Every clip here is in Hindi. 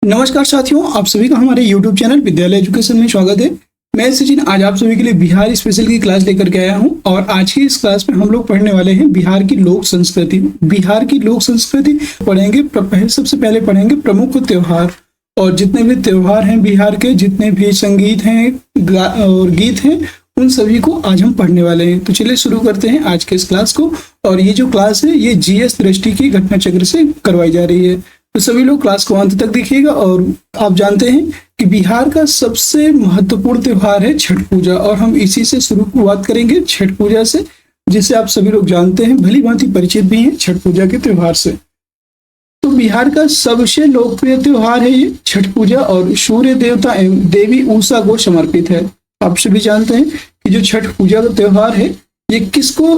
नमस्कार साथियों, आप सभी का हमारे YouTube चैनल विद्यालय एजुकेशन में स्वागत है। मैं सचिन आज आप सभी के लिए बिहार स्पेशल की क्लास लेकर के आया हूं और आज की इस क्लास में हम लोग पढ़ने वाले हैं बिहार की लोक संस्कृति। बिहार की लोक संस्कृति पढ़ेंगे। सबसे पहले पढ़ेंगे प्रमुख त्योहार और जितने भी त्योहार हैं बिहार के, जितने भी संगीत हैं और गीत हैं, उन सभी को आज हम पढ़ने वाले हैं। तो चलिए शुरू करते हैं आज के इस क्लास को। और ये जो क्लास है ये जीएस दृष्टि की घटना चक्र से करवाई जा रही है, तो सभी लोग क्लास को अंत तक देखिएगा। और आप जानते हैं कि बिहार का सबसे महत्वपूर्ण त्योहार है छठ पूजा और हम इसी से शुरुआत करेंगे, छठ पूजा से, जिसे आप सभी लोग जानते हैं, भली भांति परिचित भी हैं छठ पूजा के त्योहार से। तो बिहार का सबसे लोकप्रिय त्योहार है ये छठ पूजा और सूर्य देवता एवं देवी उषा को समर्पित है। आप सभी जानते हैं कि जो छठ पूजा का त्योहार है ये किसको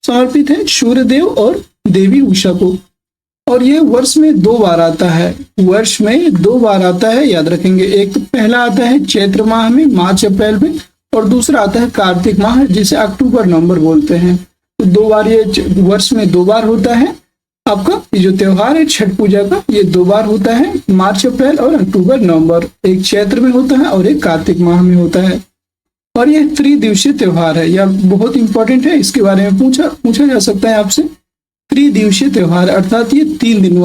समर्पित है? सूर्य देव और देवी उषा को। और ये वर्ष में 2 बार आता है, वर्ष में 2 बार आता है, याद रखेंगे। एक तो पहला आता है चैत्र माह में, मार्च अप्रैल में, और दूसरा आता है कार्तिक माह, जिसे अक्टूबर नवंबर बोलते हैं। तो 2 बार ये वर्ष में 2 बार होता है। आपका ये जो त्योहार है छठ पूजा का, ये 2 बार होता है, मार्च अप्रैल और अक्टूबर नवंबर। एक चैत्र में होता है और एक कार्तिक माह में होता है। और ये 3 दिवसीय त्योहार है, यह बहुत इंपॉर्टेंट है, इसके बारे में पूछा जा सकता है आपसे। 3 दिवसीय त्योहार अर्थात ये 3 दिन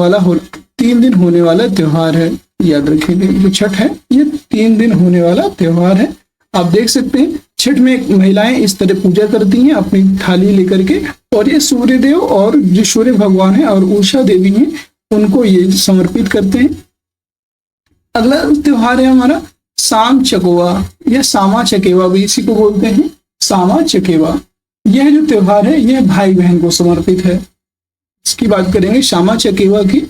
होने वाला त्योहार है। याद रखिएगा जो छठ है ये 3 दिन होने वाला त्योहार है। आप देख सकते हैं छठ में महिलाएं इस तरह पूजा करती हैं अपनी थाली लेकर के, और ये सूर्य देव और जो सूर्य भगवान है और उषा देवी हैं उनको ये समर्पित करते हैं। अगला त्योहार है हमारा साम चकेवा या सामा चकेवा भी इसी को बोलते हैं, सामा चकेवा। यह जो त्योहार है यह भाई बहन को समर्पित है। इसकी बात करेंगे सामा चकेवा की।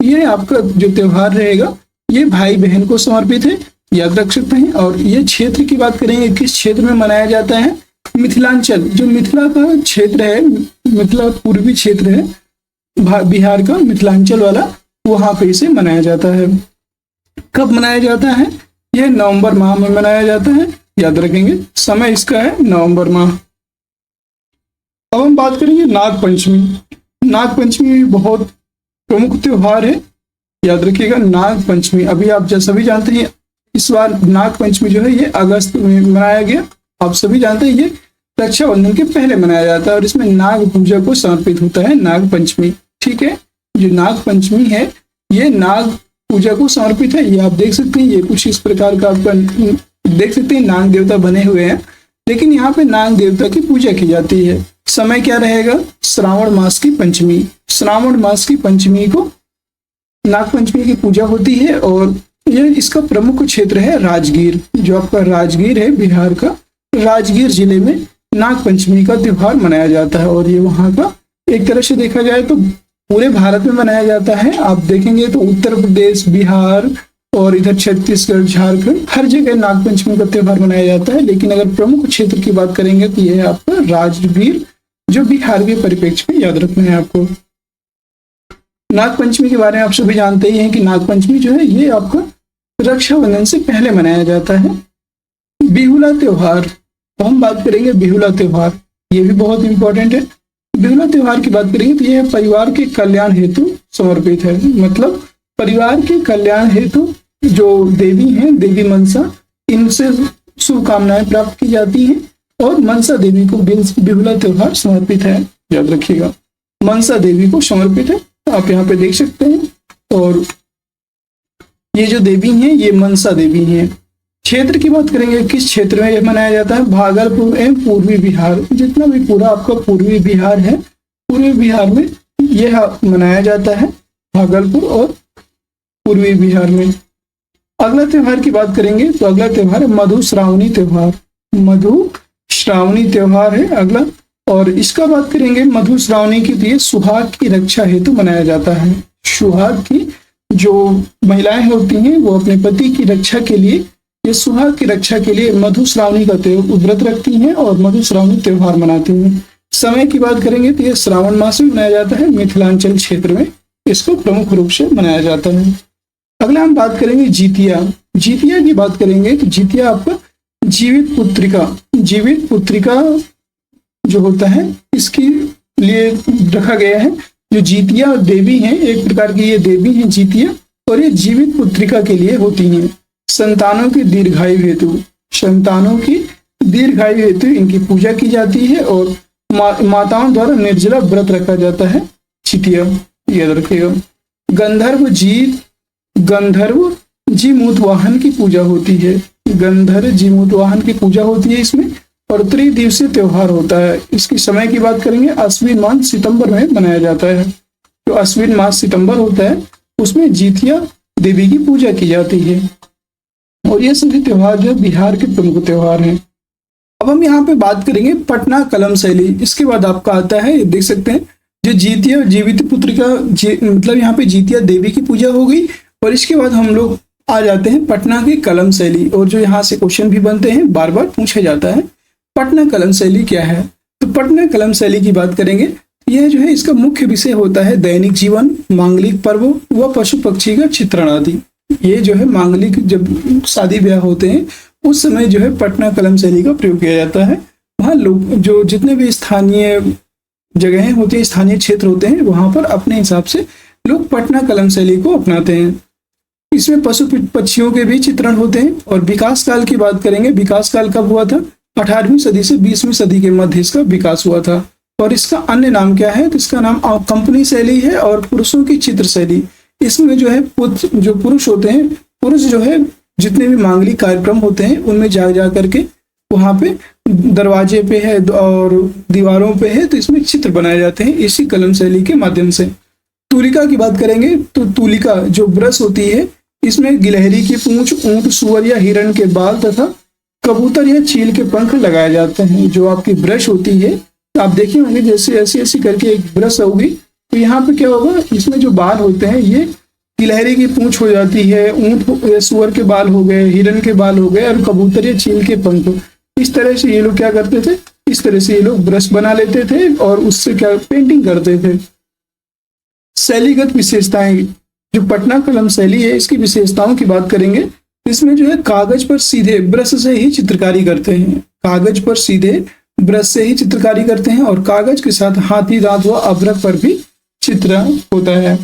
यह आपका जो त्योहार रहेगा ये भाई बहन को समर्पित है, याद रख सकते हैं। और ये क्षेत्र की बात करेंगे, किस क्षेत्र में मनाया जाता है? मिथिलांचल, जो मिथिला का क्षेत्र है, मिथिला पूर्वी क्षेत्र है बिहार का, मिथिलांचल वाला, वहां पे इसे मनाया जाता है। कब मनाया जाता है? यह नवंबर माह में मनाया जाता है, याद रखेंगे। समय इसका है नवंबर माह। अब हम बात करेंगे नाग पंचमी। नाग पंचमी बहुत प्रमुख त्योहार है, याद रखिएगा। नाग पंचमी अभी आप सभी जानते हैं, इस बार नाग पंचमी जो है ये अगस्त में मनाया गया। आप सभी जानते हैं ये रक्षाबंधन के पहले मनाया जाता है और इसमें नाग पूजा को समर्पित होता है नाग पंचमी। ठीक है, जो नाग पंचमी है ये नाग पूजा को समर्पित है। ये आप देख सकते हैं, ये कुछ इस प्रकार का आपका देख सकते हैं, नाग देवता बने हुए हैं, लेकिन यहाँ पे नाग देवता की पूजा की जाती है। समय क्या रहेगा? श्रावण मास की पंचमी। श्रावण मास की पंचमी को नाग पंचमी की पूजा होती है और यह इसका प्रमुख क्षेत्र है राजगीर। जो आपका राजगीर है बिहार का, राजगीर जिले में नाग पंचमी का त्योहार मनाया जाता है। और ये वहाँ का एक तरह से देखा जाए तो पूरे भारत में मनाया जाता है। आप देखेंगे तो उत्तर प्रदेश, बिहार और इधर छत्तीसगढ़, झारखंड, हर जगह नाग पंचमी का त्योहार मनाया जाता है। लेकिन अगर प्रमुख क्षेत्र की बात करेंगे तो यह है आपका राजगीर, जो बिहार के परिप्रेक्ष्य में याद रखना है आपको। नाग पंचमी के बारे में आप सभी जानते ही हैं कि नाग पंचमी जो है ये आपका रक्षाबंधन से पहले मनाया जाता है। बिहुला त्योहार, तो हम बात करेंगे बिहुला त्योहार, ये भी बहुत इंपॉर्टेंट है। बिहुला त्योहार की बात करेंगे तो यह परिवार के कल्याण हेतु समर्पित है। मतलब परिवार के कल्याण हेतु जो देवी हैं, देवी मनसा, इनसे शुभकामनाएं प्राप्त की जाती हैं और मनसा देवी को बिहुला त्योहार समर्पित है, याद रखिएगा। मनसा देवी को समर्पित है, आप यहाँ पे देख सकते हैं। और ये जो देवी हैं ये मनसा देवी हैं। क्षेत्र की बात करेंगे, किस क्षेत्र में यह मनाया जाता है? भागलपुर एवं पूर्वी बिहार, जितना भी पूरा आपका पूर्वी बिहार है, पूर्वी बिहार में यह मनाया जाता है, भागलपुर और पूर्वी बिहार में। अगला त्योहार की बात करेंगे तो अगला त्योहार है मधु श्रावणी त्योहार। मधु श्रावणी त्योहार है अगला, और इसका बात करेंगे मधु श्रावणी की, तो ये सुहाग की रक्षा हेतु मनाया जाता है। सुहाग की जो महिलाएं होती हैं वो अपने पति की रक्षा के लिए, ये सुहाग की रक्षा के लिए मधु श्रावणी का व्रत रखती हैं और मधु श्रावणी त्योहार मनाती हैं। समय की बात करेंगे तो ये श्रावण मास में मनाया जाता है, मिथिलांचल क्षेत्र में इसको प्रमुख रूप से मनाया जाता है। अगला हम बात करेंगे जितिया। जितिया की बात करेंगे तो जितिया आपका जीवित पुत्रिका जो होता है इसके लिए रखा गया है। जो जीतिया देवी हैं, एक प्रकार की ये देवी हैं जितिया, और ये जीवित पुत्रिका के लिए होती हैं। संतानों की दीर्घायु हेतु, संतानों की दीर्घायु हेतु इनकी पूजा की जाती है और माताओं द्वारा निर्जला व्रत रखा जाता है, चितिया, याद रखिएगा। गंधर्व जीमूत वाहन की पूजा होती है, गंधर्व जीमूत वाहन की पूजा होती है इसमें, और त्रिदिवसीय त्योहार होता है। इसकी समय की बात करेंगे, अश्विन मास सितंबर में मनाया जाता है। जो अश्विन मास सितंबर होता है उसमें जितिया देवी की पूजा की जाती है। और ये सभी त्योहार जो बिहार के प्रमुख त्योहार हैं। अब हम यहाँ पे बात करेंगे पटना कलम शैली। इसके बाद आपका आता है, देख सकते हैं, जो जितिया जीवित पुत्रिका मतलब यहाँ पे जितिया देवी की पूजा हो गई। और इसके बाद हम लोग आ जाते हैं पटना की कलम शैली, और जो यहाँ से क्वेश्चन भी बनते हैं, बार बार पूछा जाता है पटना कलम शैली क्या है। तो पटना कलम शैली की बात करेंगे, यह जो है इसका मुख्य विषय होता है दैनिक जीवन, मांगलिक पर्व व पशु पक्षी का चित्रण आदि। ये जो है मांगलिक, जब शादी ब्याह होते हैं उस समय जो है पटना कलम शैली का प्रयोग किया जाता है। वहाँ लोग जो जितने भी स्थानीय जगहें होती हैं, स्थानीय क्षेत्र होते हैं, वहां पर अपने हिसाब से लोग पटना कलम शैली को अपनाते हैं। इसमें पशु पक्षियों के भी चित्रण होते हैं। और विकास काल की बात करेंगे, विकास काल कब हुआ था? 18वीं सदी से 20वीं सदी के मध्य इसका विकास हुआ था। और इसका अन्य नाम क्या है? तो इसका नाम कंपनी शैली है और पुरुषों की चित्र शैली। इसमें जो है जो पुरुष होते हैं, पुरुष जो है जितने भी मांगलिक कार्यक्रम होते हैं उनमें जा करके वहां पे दरवाजे पे है और दीवारों पे है, तो इसमें चित्र बनाए जाते हैं इसी कलम शैली के माध्यम से। तुलिका की बात करेंगे तो तुलिका जो ब्रश होती है, इसमें गिलहरी की पूंछ, ऊंट, सुअर या हिरण के बाल तथा कबूतर या चील के पंख लगाए जाते हैं। जो आपकी ब्रश होती है, आप देखे होंगे जैसे ऐसी ऐसी करके एक ब्रश होगी, तो यहाँ पे क्या होगा, इसमें जो बाल होते हैं ये गिलहरी की पूंछ हो जाती है, ऊंट या सुअर के बाल हो गए, हिरण के बाल हो गए, और कबूतर या चील के पंख। इस तरह से ये लोग क्या करते थे, इस तरह से ये लोग ब्रश बना लेते थे और उससे क्या पेंटिंग करते थे। शैलीगत विशेषताएं, जो पटना कलम शैली है इसकी विशेषताओं की बात करेंगे। इसमें जो है कागज पर सीधे ब्रश से ही चित्रकारी करते हैं, कागज पर सीधे ब्रश से ही चित्रकारी करते हैं, और कागज के साथ हाथी दांत व अभ्रक पर भी चित्र होता है।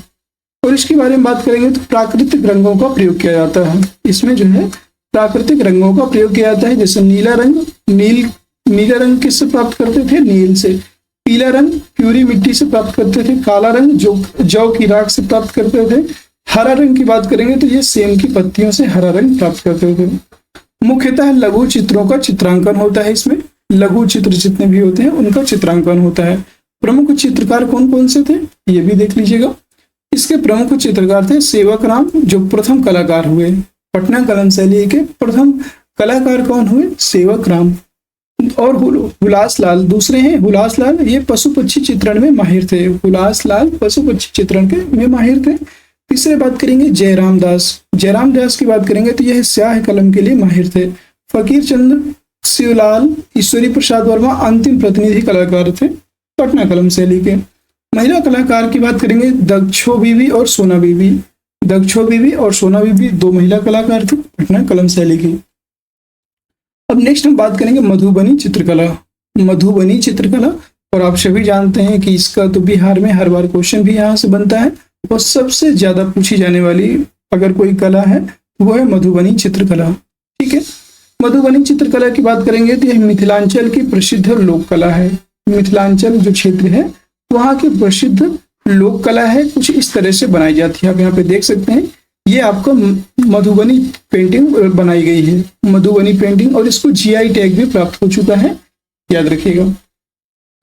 और इसके बारे में बात करेंगे तो प्राकृतिक रंगों का प्रयोग किया जाता है। इसमें जो है प्राकृतिक रंगों का प्रयोग किया जाता है, जैसे नीला रंग, नीला रंग किससे प्राप्त करते थे? नील से। पीला रंग प्यूरी मिट्टी से प्राप्त करते थे। काला रंग जो जौ की राख से प्राप्त करते थे। हरा रंग की बात करेंगे तो ये सेम की पत्तियों से हरा रंग प्राप्त करते थे। मुख्यतः लघु चित्रों का चित्रांकन होता है। इसमें लघु चित्र जितने भी होते हैं उनका चित्रांकन होता है। प्रमुख चित्रकार कौन कौन से थे ये भी देख लीजिएगा। इसके प्रमुख चित्रकार थे सेवक राम, जो प्रथम कलाकार हुए। पटना कलम शैली के प्रथम कलाकार कौन हुए? सेवक राम। और हुलास लाल दूसरे हैं। हुलास लाल ये पशु पक्षी चित्रण में माहिर थे। हुलास लाल पशु पक्षी चित्रण के में माहिर थे। तीसरे बात करेंगे जयराम दास। जयराम दास की बात करेंगे तो यह स्याह कलम के लिए माहिर थे। फकीर चंद, शिवलाल, ईश्वरी प्रसाद वर्मा अंतिम प्रतिनिधि कलाकार थे पटना कलम शैली के। महिला कलाकार की बात करेंगे, दक्षो बीवी और सोना बीवी। दक्षो बीवी और सोना बीवी दो महिला कलाकार थे पटना कलम शैली की। अब नेक्स्ट हम बात करेंगे मधुबनी चित्रकला। मधुबनी चित्रकला, और आप सभी जानते हैं कि इसका तो बिहार में हर बार क्वेश्चन भी यहाँ से बनता है, और सबसे ज्यादा पूछी जाने वाली अगर कोई कला है वो है मधुबनी चित्रकला। ठीक है, मधुबनी चित्रकला की बात करेंगे तो यह मिथिलांचल की प्रसिद्ध लोक कला है। मिथिलांचल जो क्षेत्र है वहाँ की प्रसिद्ध लोक कला है। कुछ इस तरह से बनाई जाती है। आप यहाँ पे देख सकते हैं, ये आपको मधुबनी पेंटिंग बनाई गई है, मधुबनी पेंटिंग, और इसको जीआई टैग भी प्राप्त हो चुका है, याद रखिएगा।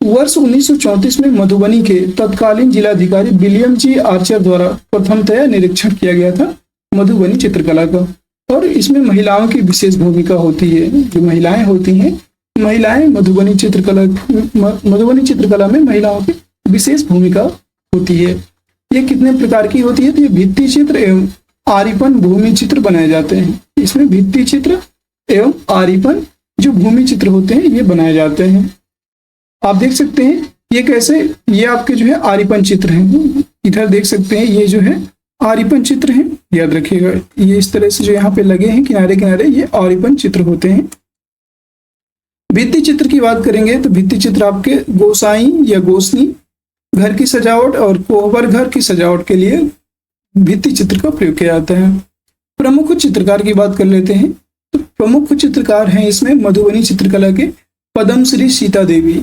वर्ष 1934 में मधुबनी के तत्कालीन जिलाधिकारी विलियम जी आर्चर द्वारा प्रथमतया निरीक्षण किया गया था मधुबनी चित्रकला का। और इसमें महिलाओं की विशेष भूमिका होती है। जो महिलाएं होती हैं, महिलाएं मधुबनी चित्रकला में महिलाओं की विशेष भूमिका होती है। ये कितने प्रकार की होती है? तो ये भित्ति चित्र एवं आरिपन भूमि चित्र बनाए जाते हैं। इसमें भित्ति चित्र एवं आरिपन जो भूमि चित्र होते हैं ये बनाए जाते हैं। आप देख सकते हैं ये कैसे, ये आपके जो है आरिपन चित्र हैं। इधर देख सकते हैं ये जो है आरिपन चित्र हैं, याद रखिएगा। ये इस तरह से जो यहाँ पे लगे हैं किनारे किनारे, ये आरिपन चित्र होते हैं। भित्ति चित्र की बात करेंगे तो भित्ति चित्र आपके गोसाई या गोसनी घर की सजावट और कोहबर घर की सजावट के लिए भित्ति चित्र का प्रयोग किया जाता है। प्रमुख चित्रकार की बात कर लेते हैं। तो प्रमुख चित्रकार हैं इसमें मधुबनी चित्रकला के पद्मश्री सीता देवी,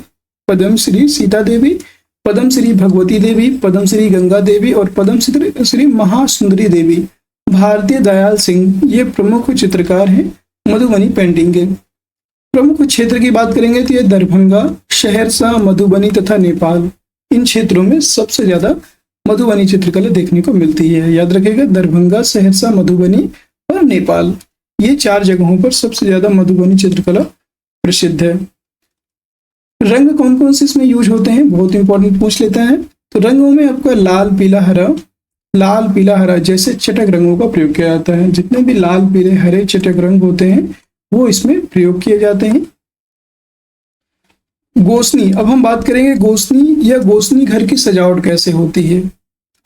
पद्मश्री सीता देवी, पद्मश्री भगवती देवी, पद्मश्री गंगा देवी और पद्मश्री महासुंदरी देवी। भारतीय दयाल सिंह ये प्रमुख चित्रकार हैं मधुबनी पेंटिंग के। प्रमुख क्षेत्र की बात करेंगे तो ये दरभंगा, सहरसा, मधुबनी तथा नेपाल, इन क्षेत्रों में सबसे ज्यादा मधुबनी चित्रकला देखने को मिलती है। याद रखिएगा, दरभंगा, सहरसा, मधुबनी और नेपाल, ये 4 जगहों पर सबसे ज्यादा मधुबनी चित्रकला प्रसिद्ध है। रंग कौन कौन से इसमें यूज होते हैं, बहुत इंपॉर्टेंट पूछ लेता है। तो रंगों में आपका लाल, पीला, हरा, लाल, पीला, हरा जैसे चटक रंगों का प्रयोग किया जाता है। जितने भी लाल, पीले, हरे चटक रंग होते हैं वो इसमें प्रयोग किए जाते हैं। गोसनी, अब हम बात करेंगे गोसनी या गोसनी घर की सजावट कैसे होती है।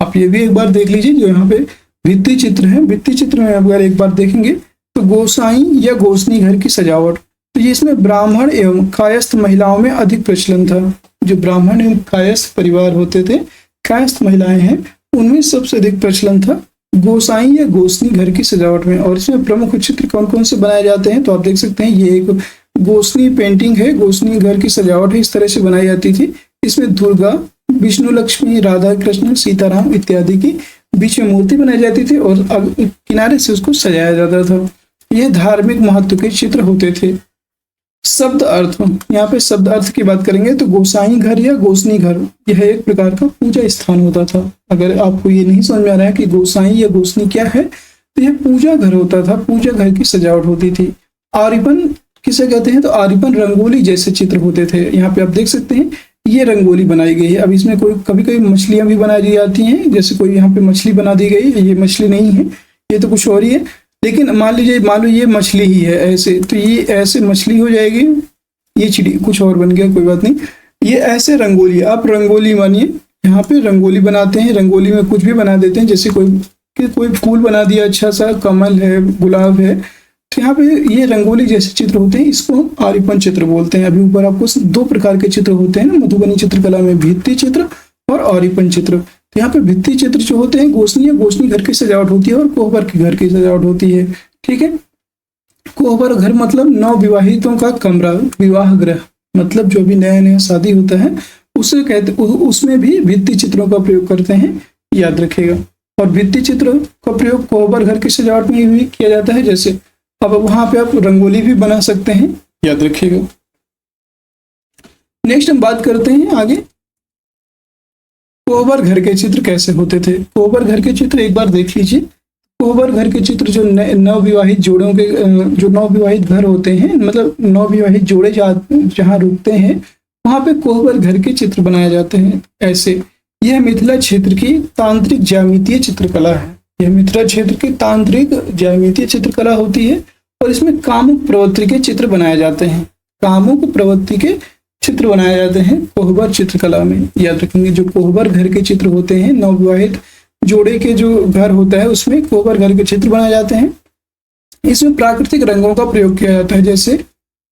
आप ये भी एक बार देख लीजिए, जो यहाँ पे भित्ति चित्र है, भित्ति चित्र में अगर एक बार देखेंगे तो गोसाई या गोसनी घर की सजावट, तो ये इसमें ब्राह्मण एवं कायस्थ महिलाओं में अधिक प्रचलन था। जो ब्राह्मण एवं कायस्थ परिवार होते थे, कायस्थ महिलाएं हैं, उनमें सबसे अधिक प्रचलन था गोसाई या गोसनी घर की सजावट में। और इसमें प्रमुख चित्र कौन कौन से बनाए जाते हैं, तो आप देख सकते हैं ये एक गोसनी पेंटिंग है, गोसनी घर की सजावट है, इस तरह से बनाई जाती थी। इसमें दुर्गा, विष्णु, लक्ष्मी, राधा कृष्ण, सीताराम इत्यादि की बीच में मूर्ति बनाई जाती थी और किनारे से उसको सजाया जाता था। यह धार्मिक महत्व के चित्र होते थे। शब्द अर्थ, यहाँ पे शब्द अर्थ की बात करेंगे तो गोसाई घर या गोसनी घर यह एक प्रकार का पूजा स्थान होता था। अगर आपको ये नहीं समझ में आ रहा है कि गोसाई या गोसनी क्या है, तो यह पूजा घर होता था, पूजा घर की सजावट होती थी। आरिपन किसे कहते हैं, तो आरिपन रंगोली जैसे चित्र होते थे। यहाँ पे आप देख सकते हैं ये रंगोली बनाई गई है। अब इसमें कोई कभी कभी मछलियां भी बनाई दी जाती हैं, जैसे कोई यहाँ पे मछली बना दी गई है, ये मछली नहीं है, ये तो कुछ और ही है। लेकिन मान लो ये मछली ही है ऐसे, तो ये ऐसे मछली हो जाएगी, ये चिड़ी कुछ और बन गया, कोई बात नहीं। ये ऐसे रंगोली, आप रंगोली मानिए, यहाँ पे रंगोली बनाते हैं, रंगोली में कुछ भी बना देते हैं, जैसे कोई फूल बना दिया, अच्छा सा कमल है, गुलाब है, तो यहाँ पे ये रंगोली जैसे चित्र होते हैं, इसको हम आरिपन चित्र बोलते हैं। अभी ऊपर आपको 2 प्रकार के चित्र होते हैं ना मधुबनी चित्रकला में, भित्ति चित्र और आरिपन चित्र। तो यहाँ पे भित्ति चित्र जो होते हैं गोसनी या गोसनी घर की सजावट होती है और कोहबर के घर की सजावट होती है। ठीक है, कोहबर घर मतलब नवविवाहितों का कमरा, विवाह गृह, मतलब जो भी नया नया शादी होता है उसे कहते, उसमें भी भित्ति चित्रों का प्रयोग करते हैं, याद रखिएगा। और भित्ति चित्र का प्रयोग कोहबर घर की सजावट में भी किया जाता है। जैसे अब वहां पे आप रंगोली भी बना सकते हैं, याद रखिएगा। नेक्स्ट हम बात करते हैं आगे, कोहबर घर के चित्र कैसे होते थे। कोहबर घर के चित्र एक बार देख लीजिए। कोहबर घर के चित्र जो नवविवाहित जोड़ों के, जो नवविवाहित घर होते हैं, मतलब नवविवाहित जोड़े जहाँ रुकते हैं, वहां पे कोहबर घर के चित्र बनाए जाते हैं ऐसे। यह मिथिला क्षेत्र की तांत्रिक ज्यामितीय चित्रकला है। यह मिथिला क्षेत्र की तांत्रिक ज्यामितीय चित्रकला होती है और इसमें कामुक प्रवृत्ति के चित्र बनाए जाते हैं। कामुक प्रवृत्ति के चित्र बनाए जाते हैं कोहबर चित्रकला में, याद रखेंगे। जो कोहबर घर के चित्र होते हैं, नवविवाहित जोड़े के जो घर होता है उसमें कोहबर घर के चित्र बनाए जाते हैं। इसमें प्राकृतिक रंगों का प्रयोग किया जाता है, जैसे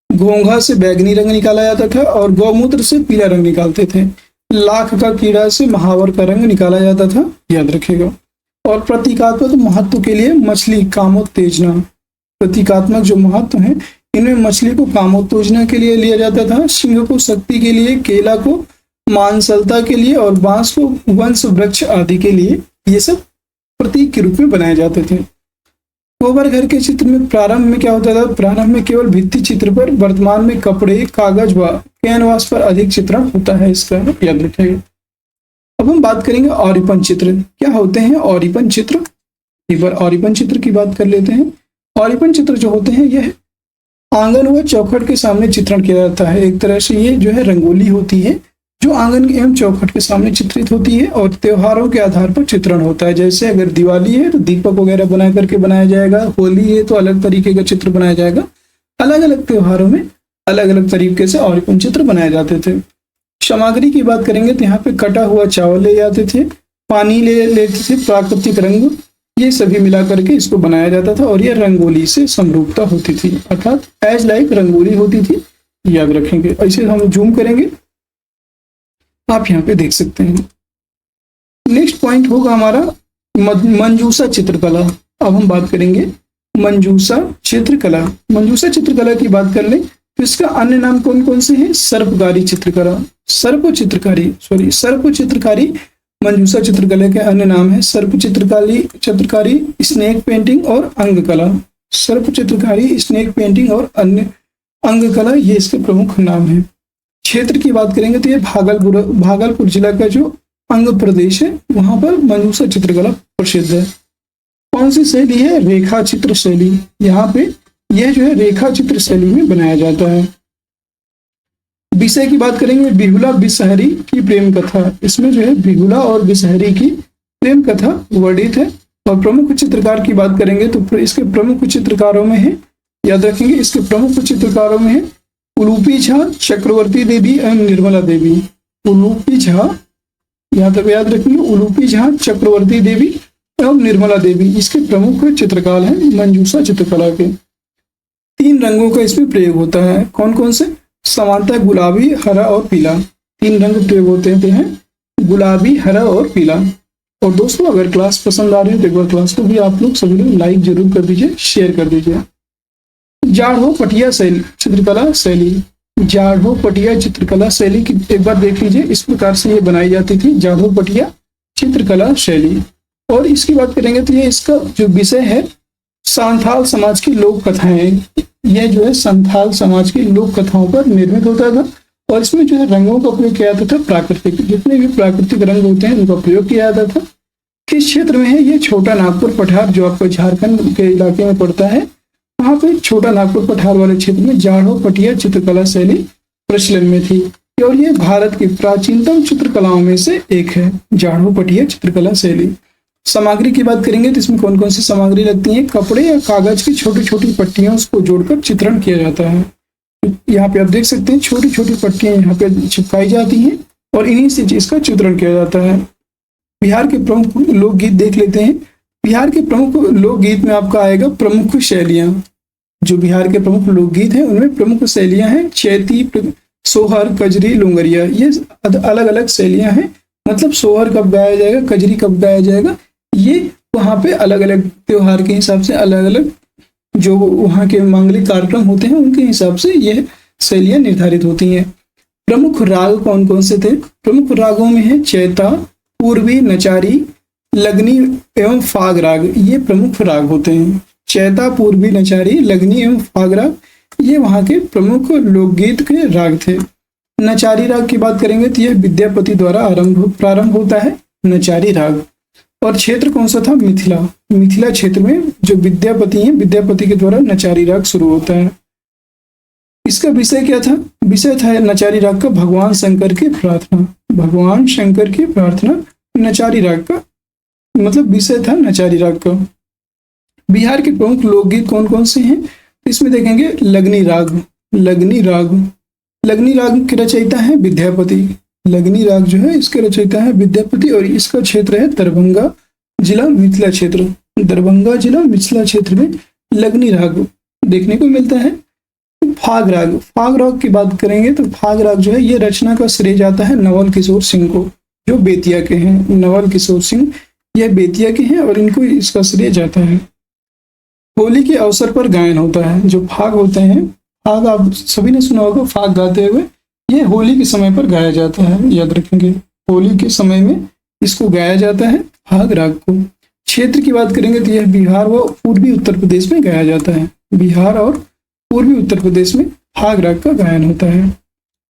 घोंघा से बैगनी रंग निकाला जाता था और गौमूत्र से पीला रंग निकालते थे। लाख का कीड़ा से महावर का रंग निकाला जाता था, याद रखेगा। और प्रतीकात्मक महत्व के लिए मछली कामोत्तेजना, प्रतीकात्मक जो महत्व है इनमें मछली को कामोत्तेजना के लिए लिया जाता था, सिंह को शक्ति के लिए, केला को मांसलता के लिए और बांस को वंश वृक्ष आदि के लिए, ये सब प्रतीक के रूप में बनाए जाते थे। कोहबर घर के चित्र में प्रारंभ में क्या होता था, प्रारंभ में केवल भित्ति चित्र पर, वर्तमान में कपड़े, कागज व कैनवास पर अधिक चित्रण होता है, इसका याद रखिएगा। अब हम बात करेंगे आरिपन चित्र क्या होते हैं। आरिपन चित्र, एक बार आरिपन चित्र की बात कर लेते हैं। आरिपन चित्र जो होते हैं यह आंगन व चौखट के सामने चित्रण किया जाता है। एक तरह से ये जो है रंगोली होती है जो आंगन एवं चौखट के सामने चित्रित होती है और त्योहारों के आधार पर चित्रण होता है। जैसे अगर दिवाली है तो दीपक वगैरह बना करके बनाया जाएगा, होली है तो अलग तरीके का चित्र बनाया जाएगा। अलग अलग त्योहारों में अलग अलग तरीके से आरिपन चित्र बनाए जाते थे। सामग्री की बात करेंगे तो यहाँ पे कटा हुआ चावल ले जाते थे, पानी ले लेते थे, प्राकृतिक रंग, ये सभी मिला करके इसको बनाया जाता था और यह रंगोली से समरूपता होती थी, अर्थात एज लाइक रंगोली होती थी, याद रखेंगे। ऐसे हम जूम करेंगे, आप यहाँ पे देख सकते हैं। नेक्स्ट पॉइंट होगा हमारा मंजूषा चित्रकला। अब हम बात करेंगे मंजूषा चित्रकला। मंजूषा चित्रकला की बात कर लें तो इसका अन्य नाम कौन कौन से हैं? सर्पकारी चित्रकला, सर्प चित्रकारी मंजूषा चित्रकला के अन्य नाम है सर्प चित्रकारी, स्नेक पेंटिंग और अंगकला। सर्प चित्रकारी, स्नेक पेंटिंग और अन्य अंगकला, ये इसके प्रमुख नाम है। क्षेत्र की बात करेंगे तो ये भागलपुर जिला का जो अंग प्रदेश है वहां पर मंजूषा चित्रकला प्रसिद्ध है। कौन सी शैली है? रेखा चित्र शैली। यहाँ पे यह जो है रेखा चित्र शैली में बनाया जाता है। विषय की बात करेंगे, बिहुला बिसहरी की प्रेम कथा। इसमें जो है बिहुला और बिसहरी की प्रेम कथा वर्णित है। और प्रमुख चित्रकार की बात करेंगे तो इसके प्रमुख चित्रकारों में है, याद रखेंगे, इसके प्रमुख चित्रकारों में है उलूपी झा, चक्रवर्ती देवी एवं निर्मला देवी। उलूपी झा, याद रखेंगे, उलूपी झा, चक्रवर्ती देवी एवं निर्मला देवी इसके प्रमुख चित्रकार हैं मंजूषा चित्रकला के। 3 रंगों का इसमें प्रयोग होता है। कौन कौन से? समानता गुलाबी, हरा और पीला। 3 रंग प्रयोग होते हैं, गुलाबी, हरा और पीला। और दोस्तों अगर क्लास पसंद आ रही है तो एक बार क्लास को भी आप लोग सभी लोग लाइक जरूर कर दीजिए, शेयर कर दीजिए। जाढ़ो पटिया चित्रकला शैली। जाढ़ो पटिया चित्रकला शैली की एक बार देख लीजिए, इस प्रकार से ये बनाई जाती थी, जाढ़ो पटिया चित्रकला शैली। और इसकी बात करेंगे तो ये इसका जो विषय है संथाल समाज की लोक कथाएं। यह जो है संथाल समाज की लोक कथाओं पर निर्मित होता था। और इसमें जो है रंगों का प्रयोग किया जाता था, प्राकृतिक, जितने भी प्राकृतिक रंग होते हैं उनका प्रयोग किया जाता था। किस क्षेत्र में है? ये छोटा नागपुर पठार, जो आपको झारखंड के इलाके में पड़ता है, वहां पे छोटा नागपुर पठार वाले क्षेत्र में जाढ़ो पटिया चित्रकला शैली प्रचलन में थी। और ये भारत की प्राचीनतम चित्रकलाओं में से एक है, जाढ़ो पटिया चित्रकला शैली। सामग्री की बात करेंगे तो इसमें कौन कौन सी सामग्री लगती है? कपड़े या कागज की छोटी छोटी पट्टियों को जोड़कर चित्रण किया जाता है। यहाँ पे आप देख सकते हैं छोटी छोटी पट्टियां यहाँ पे चिपकाई जाती हैं और इन्हीं से इसका चित्रण किया जाता है। बिहार के प्रमुख लोकगीत देख लेते हैं। बिहार के प्रमुख लोकगीत में आपका आएगा प्रमुख शैलियां। जो बिहार के प्रमुख लोकगीत हैं उनमें प्रमुख शैलियां हैं चैती, सोहर, कजरी, लुंगरिया। ये अलग अलग शैलियां हैं। मतलब सोहर कब गाया जाएगा, कजरी कब गाया जाएगा, ये वहाँ पे अलग अलग त्योहार के हिसाब से अलग अलग जो वहाँ के मांगलिक कार्यक्रम होते हैं उनके हिसाब से यह शैलियां निर्धारित होती हैं। प्रमुख राग कौन कौन से थे? प्रमुख रागों में है चैता, पूर्वी, नचारी, लगनी एवं फाग राग। ये प्रमुख राग होते हैं। चैता, पूर्वी, नचारी, लगनी एवं फाग राग ये वहाँ के प्रमुख लोकगीत के राग थे। नचारी राग की बात करेंगे तो यह विद्यापति द्वारा प्रारंभ होता है, नचारी राग। और क्षेत्र कौन सा था? मिथिला। मिथिला क्षेत्र में जो विद्यापति हैं, विद्यापति के द्वारा नचारी राग शुरू होता है। इसका विषय क्या था? विषय था नचारी राग का भगवान शंकर की प्रार्थना। भगवान शंकर की प्रार्थना नचारी राग का मतलब विषय था नचारी राग का। बिहार के प्रमुख लोकगीत कौन कौन से हैं? इसमें देखेंगे लगनी राग। लगनी राग, लगनी राग के रचयिता है विद्यापति। लगनी राग जो है इसके रचयिता है विद्यापति और इसका क्षेत्र है दरभंगा जिला मिथिला क्षेत्र। दरभंगा जिला मिथिला क्षेत्र में लगनी राग देखने को मिलता है। फाग राग, फाग राग की बात करेंगे तो फाग राग जो है ये रचना का श्रेय जाता है नवल किशोर सिंह को, जो बेतिया के हैं। नवल किशोर सिंह यह बेतिया के हैं और इनको इसका श्रेय जाता है। होली के अवसर पर गायन होता है। जो फाग होते हैं, फाग आप सभी ने सुना होगा, फाग गाते हुए ये होली के समय पर गाया जाता है, याद रखेंगे। होली के समय में इसको गाया जाता है फाग राग को। क्षेत्र की बात करेंगे तो यह बिहार व पूर्वी उत्तर प्रदेश में गाया जाता है। बिहार और पूर्वी उत्तर प्रदेश में फाग राग का गायन होता है।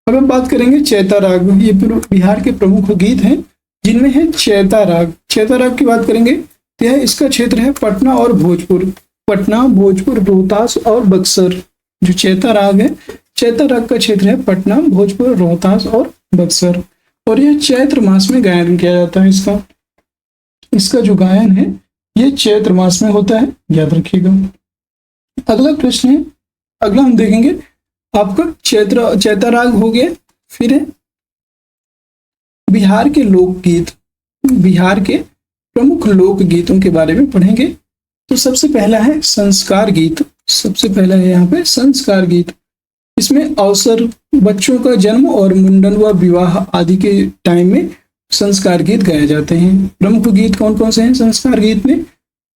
अब हम बात करेंगे चैता राग। ये बिहार के प्रमुख गीत हैं जिनमें है चैता राग। चैता राग की बात करेंगे तो यह इसका क्षेत्र है पटना और भोजपुर। पटना, भोजपुर, रोहतास और बक्सर। जो चैता राग है, चैता राग का क्षेत्र है पटना, भोजपुर, रोहतास और बक्सर। और यह चैत्र मास में गायन किया जाता है। इसका जो गायन है ये चैत्र मास में होता है, याद रखिएगा। अगला प्रश्न है, अगला हम देखेंगे आपका चैता राग हो गया। फिर है बिहार के लोकगीत। बिहार के प्रमुख लोकगीतों के बारे में पढ़ेंगे। तो सबसे पहला है संस्कार गीत। सबसे पहला है यहाँ पे संस्कार गीत। इसमें अवसर, बच्चों का जन्म और मुंडन व विवाह आदि के टाइम में संस्कार गीत गाए जाते हैं। प्रमुख गीत कौन कौन से हैं संस्कार गीत में?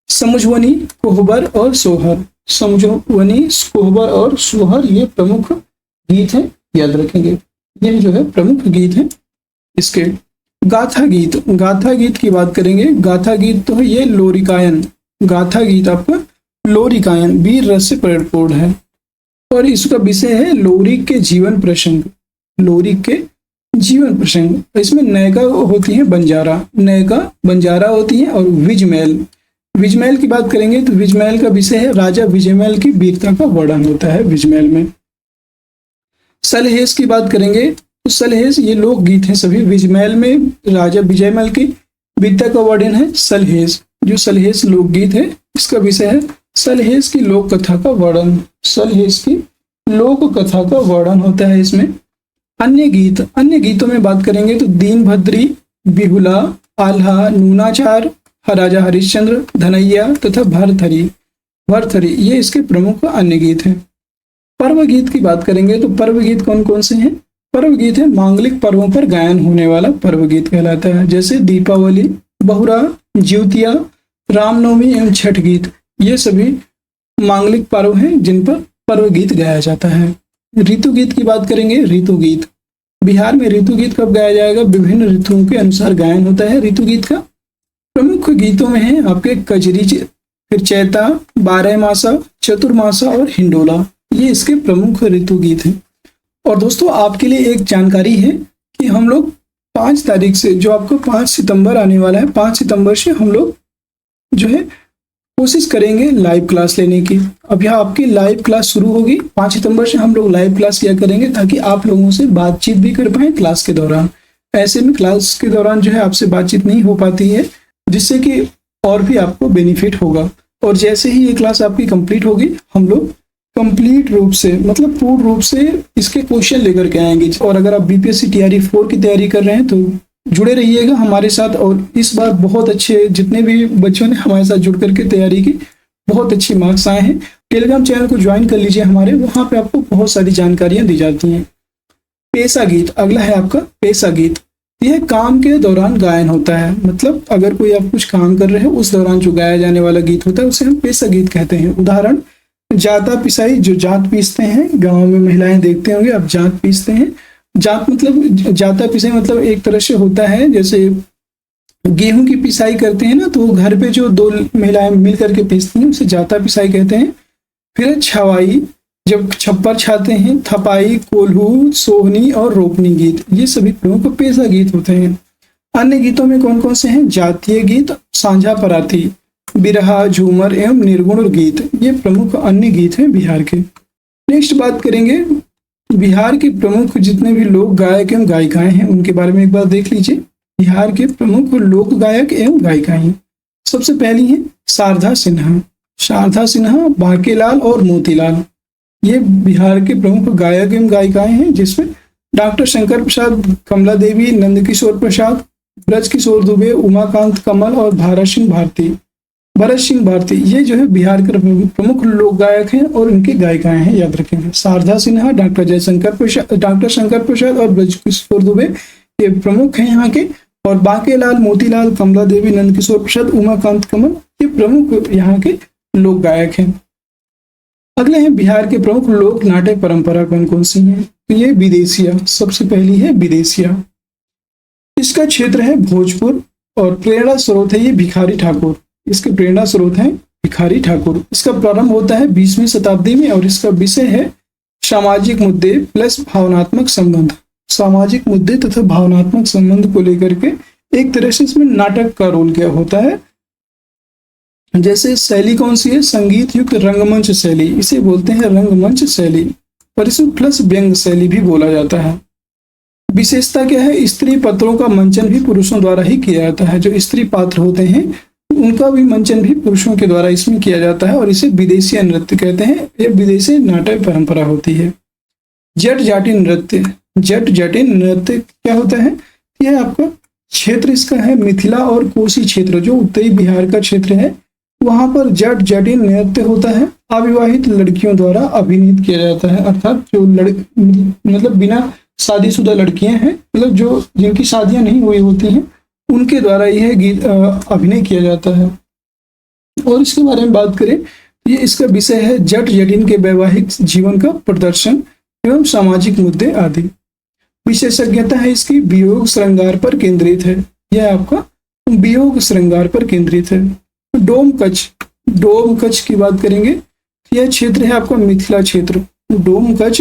समुझवनी, कोहबर और सोहर। समुझवनी, कोहबर और सोहर ये प्रमुख गीत हैं, याद रखेंगे। ये जो है प्रमुख गीत हैं। इसके गाथा गीत, गाथा गीत की बात करेंगे। गाथा गीत तो है ये लोरिकायन। गाथा गीत आपका लोरिकायन वीर रस से परिपूर्ण है और इसका विषय है लोरिक के जीवन प्रसंग। लोरिक के जीवन प्रसंग। इसमें नयका होती है बंजारा, नयका बंजारा होती है। और विजमैल, विजमैल की बात करेंगे तो विजमैल का विषय है राजा विजयमैल की वीरता का वर्णन होता है विजमैल में। सलहेस की बात करेंगे तो सलहेस ये लोकगीत हैं सभी। विजमैल में राजा विजयमैल की वीरता का वर्णन है सलहेस। जो सलहेस लोकगीत है इसका विषय है सलहेस की लोक कथा का वर्णन। सलहेस की लोक कथा का वर्णन होता है इसमें। अन्य गीत, अन्य गीतों में बात करेंगे तो दीनभद्री, बिहुला, आल्हा, नूनाचार, राजा हरिश्चंद्र, धनैया तथा भरथरी। भरथरी ये इसके प्रमुख अन्य गीत हैं। पर्व गीत की बात करेंगे तो पर्व गीत कौन कौन से हैं? पर्व गीत है मांगलिक पर्वों पर गायन होने वाला पर्व गीत कहलाता है। जैसे दीपावली, बहुरा, ज्योतिया, रामनवमी एवं छठ गीत ये सभी मांगलिक पर्व हैं जिन पर पर्व गीत गाया जाता है। ऋतु गीत की बात करेंगे। ऋतु गीत बिहार में ऋतु गीत कब गाया जाएगा? विभिन्न ऋतुओं के अनुसार गायन होता है ऋतु गीत का। प्रमुख गीतों में है आपके कजरी, फिर चैता, बारहमासा, चतुर्मासा और हिंडोला ये इसके प्रमुख ऋतु गीत हैं। और दोस्तों आपके लिए एक जानकारी है कि हम लोग 5 तारीख से, जो आपको 5 सितंबर आने वाला है, 5 सितंबर से हम लोग जो है कोशिश करेंगे लाइव क्लास लेने की। अब यहाँ आपकी लाइव क्लास शुरू होगी 5 सितंबर से। हम लोग लाइव क्लास किया करेंगे ताकि आप लोगों से बातचीत भी कर पाए क्लास के दौरान। ऐसे में क्लास के दौरान जो है आपसे बातचीत नहीं हो पाती है, जिससे कि और भी आपको बेनिफिट होगा। और जैसे ही ये क्लास आपकी कंप्लीट होगी हम लोग कंप्लीट रूप से, मतलब पूर्ण रूप से इसके क्वेश्चन लेकर के आएंगे। और अगर आप बीपीएससी टीआरई 4 की तैयारी कर रहे हैं तो जुड़े रहिएगा हमारे साथ। और इस बार बहुत अच्छे जितने भी बच्चों ने हमारे साथ जुड़ करके तैयारी की, बहुत अच्छी मार्क्स आए हैं। टेलीग्राम चैनल को ज्वाइन कर लीजिए हमारे, वहाँ पे आपको बहुत सारी जानकारियाँ दी जाती हैं। पेशा गीत अगला है आपका। पेशा गीत यह काम के दौरान गायन होता है, मतलब अगर कोई आप कुछ काम कर रहे हो उस दौरान जो गाया जाने वाला गीत होता है उसे हम पेशा गीत कहते हैं। उदाहरण जाता पिसाई, जो जात पीसते हैं, गाँव में महिलाएं देखते होंगे अब जात पीसते हैं। जात मतलब जाता पिसाई मतलब एक तरह से होता है जैसे गेहूं की पिसाई करते हैं ना, तो घर पे जो 2 महिलाएं मिल करके पीसती हैं उसे जाता पिसाई कहते हैं। फिर छवाई, जब छप्पर छाते हैं। थपाई, कोल्हू, सोहनी और रोपनी गीत ये सभी प्रमुख पेशा गीत होते हैं। अन्य गीतों में कौन कौन से हैं? जातीय गीत, सांझा पराती, बिरहा, झूमर एवं निर्गुण गीत ये प्रमुख अन्य गीत हैं बिहार के। नेक्स्ट बात करेंगे बिहार के प्रमुख जितने भी लोक गायक एवं गायिकाएं हैं उनके बारे में एक बार देख लीजिए। बिहार के प्रमुख लोक गायक एवं गायिकाएं सबसे पहली है शारदा सिन्हा। शारदा सिन्हा, बांकेलाल और मोतीलाल ये बिहार के प्रमुख गायक एवं गायिकाएं हैं, जिसमें डॉक्टर शंकर प्रसाद, कमला देवी, नंदकिशोर प्रसाद, ब्रज किशोर दुबे, उमाकांत कमल और भरत सिंह भारती ये जो है बिहार के प्रमुख लोक गायक हैं और उनकी गायिकाएं हैं, याद रखेंगे। शारदा सिन्हा, डॉक्टर शंकर प्रसाद और ब्रज किशोर दुबे ये प्रमुख हैं यहाँ के। और बांकेलाल, मोतीलाल, कमला देवी, नंदकिशोर प्रसाद, उमाकांत कमल ये प्रमुख यहाँ के लोक गायक हैं। अगले हैं बिहार के प्रमुख लोक नाटक परंपरा कौन कौन सी हैं? तो ये विदेशिया सबसे पहली है। विदेशिया इसका क्षेत्र है भोजपुर और प्रेरणा स्रोत है ये भिखारी ठाकुर। इसके प्रेरणा स्रोत हैं भिखारी ठाकुर। इसका प्रारंभ होता है 20वीं शताब्दी में और इसका विषय है सामाजिक मुद्दे प्लस भावनात्मक संबंध। सामाजिक मुद्दे तथा भावनात्मक संबंध को लेकर के एक तरह से इसमें नाटक का रोल क्या होता है। जैसे शैली कौन सी है? संगीत युक्त रंगमंच शैली, इसे बोलते हैं रंगमंच शैली। और इसे प्लस व्यंग शैली भी बोला जाता है। विशेषता क्या है? स्त्री पात्रों का मंचन भी पुरुषों द्वारा ही किया जाता है। जो स्त्री पात्र होते हैं उनका भी मंचन भी पुरुषों के द्वारा इसमें किया जाता है और इसे विदेशी नृत्य कहते हैं। ये विदेशी नाटक परंपरा होती है। जट जाटी नृत्य, जट जाटी नृत्य क्या होता है? यह आपका क्षेत्र इसका है मिथिला और कोसी क्षेत्र, जो उत्तरी बिहार का क्षेत्र है, वहां पर जट जाटी नृत्य होता है। अविवाहित लड़कियों द्वारा अभिनीत किया जाता है, अर्थात जो मतलब बिना शादीशुदा लड़कियां हैं, मतलब जो जिनकी शादियां नहीं हुई होती हैं, उनके द्वारा यह गीत अभिनय किया जाता है। और इसके बारे में बात करें, ये इसका विषय है जट जटिन के वैवाहिक जीवन का प्रदर्शन एवं सामाजिक मुद्दे आदि। विशेषज्ञता है इसकी वियोग श्रृंगार पर केंद्रित है, यह आपका वियोग श्रृंगार पर केंद्रित है। डोमकच की बात करेंगे, यह क्षेत्र है आपका मिथिला क्षेत्र। डोमकच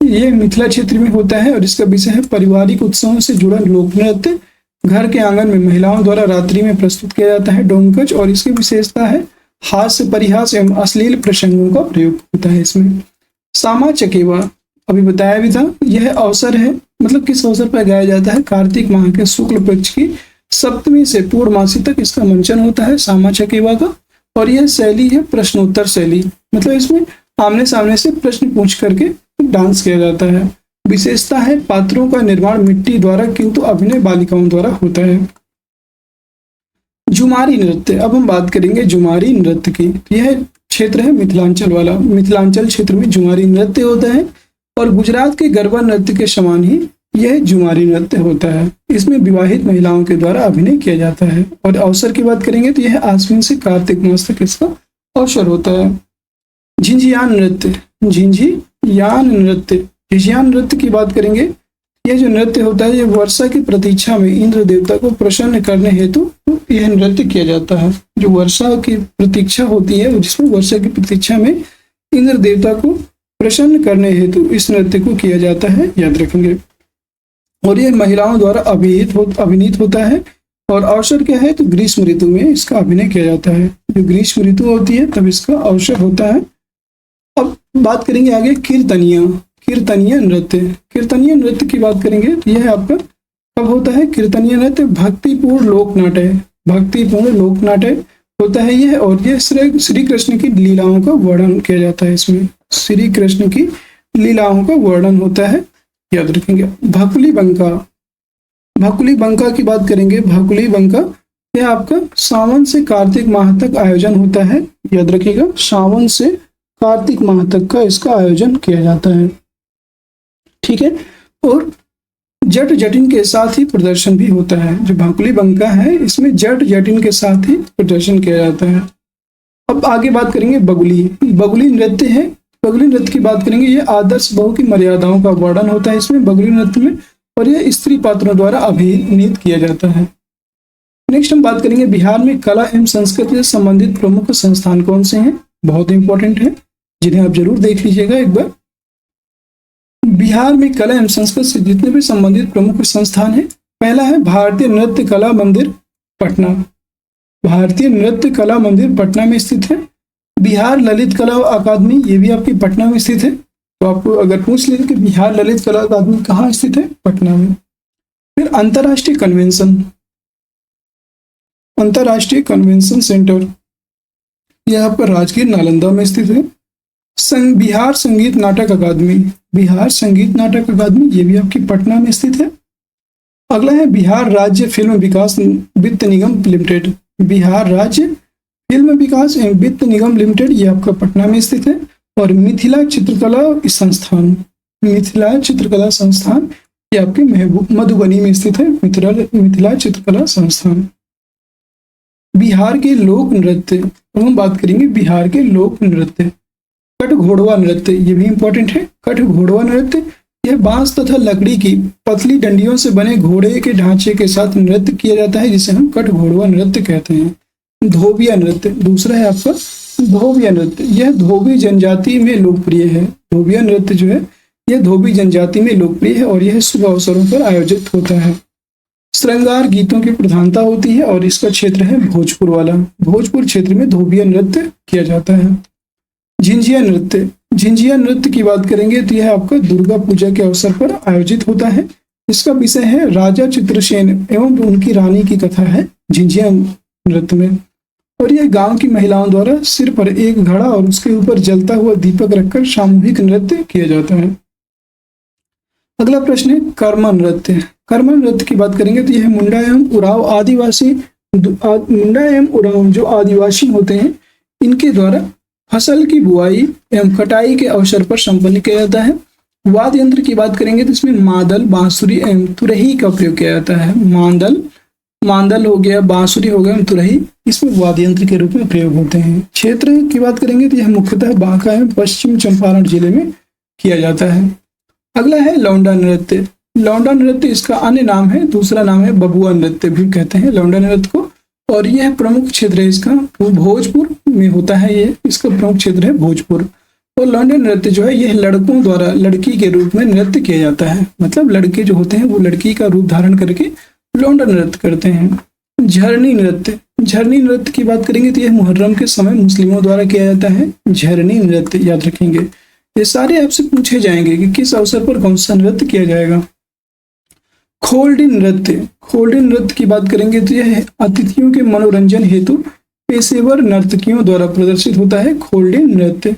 ये मिथिला क्षेत्र में होता है और इसका विषय है पारिवारिक उत्सवों से जुड़ा लोक नृत्य, घर के आंगन में महिलाओं द्वारा रात्रि में प्रस्तुत किया जाता है डोमकच। और इसकी विशेषता है हास्य परिहास एवं अश्लील प्रसंगों का प्रयोग होता है इसमें। सामा चकेवा अभी बताया भी था, यह अवसर है, मतलब किस अवसर पर गाया जाता है, कार्तिक माह के शुक्ल पक्ष की सप्तमी से पूर्णमासी तक इसका मंचन होता है सामा चकेवा का। और यह शैली है प्रश्नोत्तर शैली, मतलब इसमें आमने सामने से प्रश्न पूछ करके डांस किया जाता है। विशेषता है पात्रों का निर्माण मिट्टी द्वारा, किंतु अभिनय बालिकाओं द्वारा होता है। झुमारी नृत्य, अब हम बात करेंगे झुमारी नृत्य की। यह क्षेत्र है मिथिलांचल वाला, मिथिलांचल क्षेत्र में झुमारी नृत्य होता है और गुजरात के गरबा नृत्य के समान ही यह झुमारी नृत्य होता है। इसमें विवाहित महिलाओं के द्वारा अभिनय किया जाता है। और अवसर की बात करेंगे तो यह आश्विन से कार्तिक मास तक इसका अवसर होता है। झिंझियान नृत्य, झिंझियान नृत्य की बात करेंगे, यह जो नृत्य होता है ये वर्षा की प्रतीक्षा में इंद्र देवता को प्रसन्न करने हेतु यह नृत्य किया जाता है। जो वर्षा की प्रतीक्षा होती है, जिसमें वर्षा की प्रतीक्षा में इंद्र देवता को प्रसन्न करने हेतु इस नृत्य को किया जाता है, याद रखेंगे। और यह महिलाओं द्वारा अभिनीत होता है। और अवसर क्या है, तो ग्रीष्म ऋतु में इसका अभिनय किया जाता है। जो ग्रीष्म ऋतु होती है तब इसका अवसर होता है। अब बात करेंगे आगे कीर्तनीय नृत्य की बात करेंगे तो यह आपका कब होता है, कीर्तनीय नृत्य भक्तिपूर्ण लोक नाट्य होता है यह। और यह श्री कृष्ण की लीलाओं का वर्णन किया जाता है, इसमें श्री कृष्ण की लीलाओं का वर्णन होता है, याद रखेंगे। भकुली बंका की बात करेंगे, भकुली बंका यह आपका सावन से कार्तिक माह तक आयोजन होता है, याद रखिएगा। सावन से कार्तिक माह तक का इसका आयोजन किया जाता है, ठीक है। और जट जटिन के साथ ही प्रदर्शन भी होता है। जो भाकुली बंका है इसमें जट जटिन के साथ ही प्रदर्शन किया जाता है। अब आगे बात करेंगे बगुली नृत्य है। बगुली नृत्य की बात करेंगे, ये आदर्श बहू की मर्यादाओं का वर्णन होता है इसमें बगुली नृत्य में, और यह स्त्री पात्रों द्वारा अभिनीत किया जाता है। नेक्स्ट हम बात करेंगे बिहार में कला एवं संस्कृति से संबंधित प्रमुख संस्थान कौन से हैं, बहुत इंपॉर्टेंट है, जिन्हें आप जरूर देख लीजिएगा एक बार। बिहार में कला एवं संस्कृति से जितने भी संबंधित प्रमुख संस्थान हैं, पहला है भारतीय नृत्य कला मंदिर पटना। भारतीय नृत्य कला मंदिर पटना में स्थित है। बिहार ललित कला अकादमी, ये भी आपकी पटना में स्थित है। तो आपको अगर पूछ ले कि बिहार ललित कला अकादमी कहाँ स्थित है, पटना में। फिर अंतर्राष्ट्रीय कन्वेंशन सेंटर, यह आपका राजगीर नालंदा में स्थित है। बिहार संगीत नाटक अकादमी, ये भी आपकी पटना में स्थित है। अगला है बिहार राज्य फिल्म विकास वित्त निगम लिमिटेड। बिहार राज्य फिल्म विकास एवं वित्त निगम लिमिटेड, ये आपका पटना में स्थित है। और मिथिला चित्रकला संस्थान, ये आपके मधुबनी में स्थित है। मिथिला चित्रकला संस्थान। बिहार के लोक नृत्य, हम बात करेंगे बिहार के लोक नृत्य। कटघोड़वा नृत्य, ये भी इंपॉर्टेंट है। कटघोड़वा नृत्य, यह बांस तथा लकड़ी की पतली डंडियों से बने घोड़े के ढांचे के साथ नृत्य किया जाता है, जिसे हम कटघोड़वा नृत्य कहते हैं। धोबिया नृत्य दूसरा है आपका, धोबिया नृत्य, यह धोबी जनजाति में लोकप्रिय है। धोबिया नृत्य जो है यह धोबी जनजाति में लोकप्रिय है और यह शुभ अवसरों पर आयोजित होता है। श्रृंगार गीतों की प्रधानता होती है और इसका क्षेत्र है भोजपुर वाला। भोजपुर क्षेत्र में धोबिया नृत्य किया जाता है। झिंझिया नृत्य की बात करेंगे तो यह आपका दुर्गा पूजा के अवसर पर आयोजित होता है। इसका विषय है राजा चित्रसेन एवं उनकी रानी की कथा है झिंझिया नृत्य में। और यह गांव की महिलाओं द्वारा सिर पर एक घड़ा और उसके ऊपर जलता हुआ दीपक रखकर सामूहिक नृत्य किया जाता है। अगला प्रश्न है कर्मा नृत्य। कर्मा नृत्य की बात करेंगे तो यह मुंडा एवं उरांव जो आदिवासी होते हैं, इनके द्वारा फसल की बुआई एवं कटाई के अवसर पर संपन्न किया जाता है। वाद्य यंत्र की बात करेंगे तो इसमें मादल, बांसुरी एवं तुरही का प्रयोग किया जाता है। मादल हो गया, बांसुरी हो गया, तुरही इसमें वाद्य यंत्र के रूप में प्रयोग होते हैं। क्षेत्र की बात करेंगे तो यह मुख्यतः बांका एवं पश्चिम चंपारण जिले में किया जाता है। अगला है लौंडा नृत्य। लौंडा नृत्य इसका अन्य नाम है, दूसरा नाम है बबुआ नृत्य भी कहते हैं लौंडा नृत्य को, और यह प्रमुख क्षेत्र है इसका भोजपुर में होता है। ये इसका प्रमुख क्षेत्र है भोजपुर। और लौंडा नृत्य जो है यह लड़कों द्वारा लड़की के रूप में नृत्य किया जाता है, मतलब लड़के जो होते हैं वो लड़की का रूप धारण करके लौंडा नृत्य करते हैं। झरनी नृत्य, झरनी नृत्य की बात करेंगे तो यह मुहर्रम के समय मुस्लिमों द्वारा किया जाता है। झरनी नृत्य याद रखेंगे। ये सारे आपसे पूछे जाएंगे कि किस अवसर पर कौन सा नृत्य किया जाएगा। खोलडी नृत्य, खोलडी नृत्य की बात करेंगे तो यह अतिथियों के मनोरंजन हेतु पेशेवर नर्तकियों द्वारा प्रदर्शित होता है खोलडी नृत्य।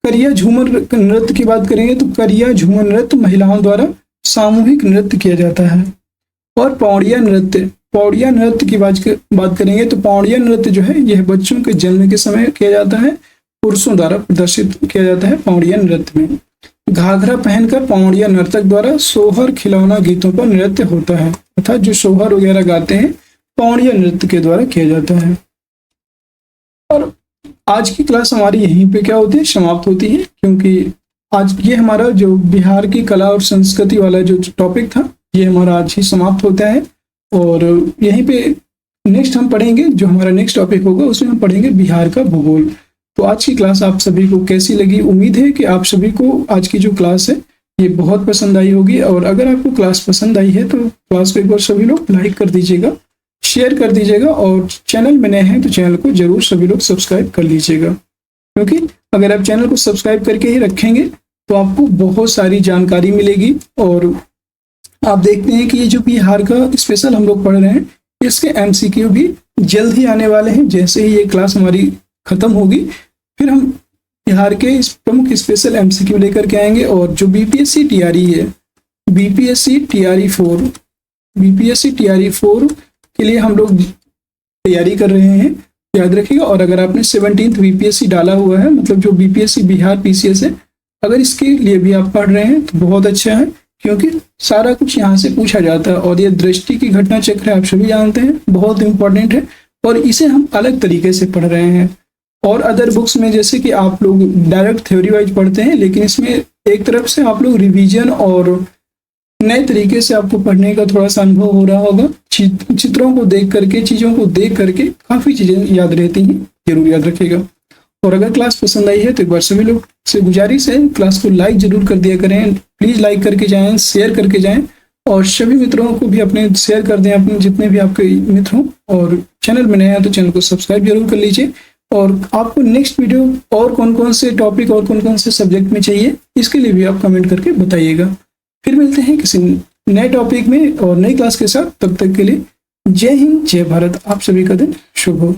करिया झूमर नृत्य की बात करेंगे तो करिया झूमर नृत्य महिलाओं द्वारा सामूहिक नृत्य किया जाता है। और पौड़िया नृत्य, पौड़िया नृत्य की बात करेंगे तो पौड़िया नृत्य जो है यह बच्चों के जन्म के समय किया जाता है, पुरुषों द्वारा प्रदर्शित किया जाता है पौड़िया नृत्य में। घाघरा पहनकर पौड़िया नर्तक द्वारा सोहर खिलौना गीतों पर नृत्य होता है, अर्थात जो सोहर वगैरह गाते हैं पौड़िया नृत्य के द्वारा किया जाता है। और आज की क्लास हमारी यहीं पे क्या होती है, समाप्त होती है, क्योंकि आज ये हमारा जो बिहार की कला और संस्कृति वाला जो टॉपिक था ये हमारा आज ही समाप्त होता है। और यहीं पे नेक्स्ट हम पढ़ेंगे, जो हमारा नेक्स्ट टॉपिक होगा उसमें हम पढ़ेंगे बिहार का भूगोल। तो आज की क्लास आप सभी को कैसी लगी? उम्मीद है कि आप सभी को आज की जो क्लास है ये बहुत पसंद आई होगी। और अगर आपको क्लास पसंद आई है तो क्लास को एक बार सभी लोग लाइक कर दीजिएगा, शेयर कर दीजिएगा, और चैनल में नए हैं तो चैनल को जरूर सभी लोग सब्सक्राइब कर लीजिएगा, क्योंकि अगर आप चैनल को सब्सक्राइब करके ही रखेंगे तो आपको बहुत सारी जानकारी मिलेगी। और आप देखते हैं कि ये जो बिहार का स्पेशल हम लोग पढ़ रहे हैं इसके MCQ भी जल्द ही आने वाले हैं। जैसे ही ये क्लास हमारी खत्म होगी फिर हम बिहार के इस प्रमुख स्पेशल MCQ लेकर के आएंगे। और जो BPSC TRE है, BPSC TRE 4 के लिए हम लोग तैयारी कर रहे हैं, याद रखिएगा। और अगर आपने 17th BPSC डाला हुआ है, मतलब जो BPSC बिहार PCS है, अगर इसके लिए भी आप पढ़ रहे हैं तो बहुत अच्छा है, क्योंकि सारा कुछ यहाँ से पूछा जाता है। और ये दृष्टि की घटना चक्र है, आप सभी जानते हैं, बहुत इंपॉर्टेंट है, और इसे हम अलग तरीके से पढ़ रहे हैं। और अदर बुक्स में जैसे कि आप लोग डायरेक्ट थ्योरी वाइज पढ़ते हैं, लेकिन इसमें एक तरफ से आप लोग रिवीजन और नए तरीके से आपको पढ़ने का थोड़ा सा अनुभव हो रहा होगा। चित्रों को देख करके, चीज़ों को देख करके काफ़ी चीज़ें याद रहती हैं, जरूर याद रखिएगा। और अगर क्लास पसंद आई है तो एक बार सभी लोग से गुजारिश है क्लास को लाइक जरूर कर दिया करें। प्लीज़ लाइक करके जाएं, शेयर करके जाएं, और सभी मित्रों को भी अपने शेयर कर दें, अपने जितने भी आपके मित्र हों। और चैनल में नए हैं तो चैनल को सब्सक्राइब जरूर कर लीजिए। और आपको नेक्स्ट वीडियो और कौन कौन से टॉपिक और कौन कौन से सब्जेक्ट में चाहिए, इसके लिए भी आप कमेंट करके बताइएगा। फिर मिलते हैं किसी नए टॉपिक में और नई क्लास के साथ। तब तक के लिए जय हिंद, जय भारत। आप सभी का दिन शुभ हो।